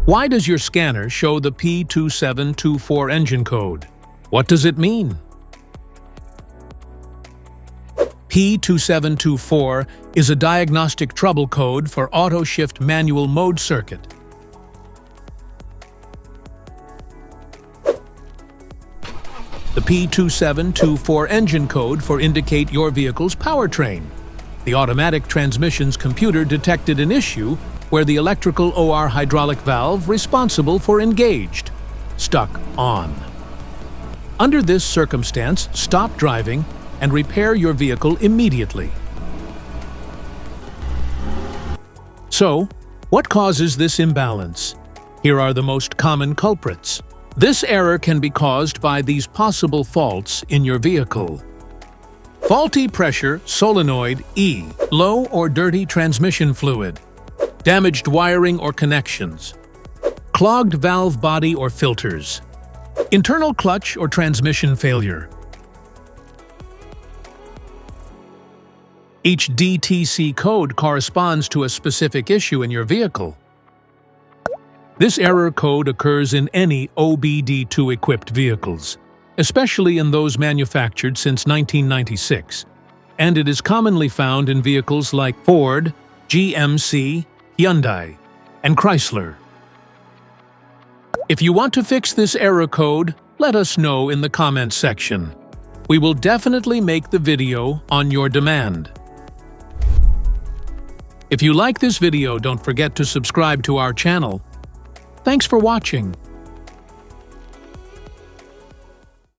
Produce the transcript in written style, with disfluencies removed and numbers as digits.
Why does your scanner show the P2724 engine code? What does it mean? P2724 is a diagnostic trouble code for auto-shift manual mode circuit. The P2724 engine code for indicate your vehicle's powertrain. The automatic transmission's computer detected an issue where the electrical or hydraulic valve responsible for engaged, stuck on. Under this circumstance, stop driving and repair your vehicle immediately. So, what causes this imbalance? Here are the most common culprits. This error can be caused by these possible faults in your vehicle. Faulty pressure solenoid E, low or dirty transmission fluid, damaged wiring or connections, clogged valve body or filters, internal clutch or transmission failure. Each DTC code corresponds to a specific issue in your vehicle. This error code occurs in any OBD2-equipped vehicles, especially in those manufactured since 1996, and it is commonly found in vehicles like Ford, GMC, Hyundai, and Chrysler. If you want to fix this error code, let us know in the comments section. We will definitely make the video on your demand. If you like this video, don't forget to subscribe to our channel. Thanks for watching.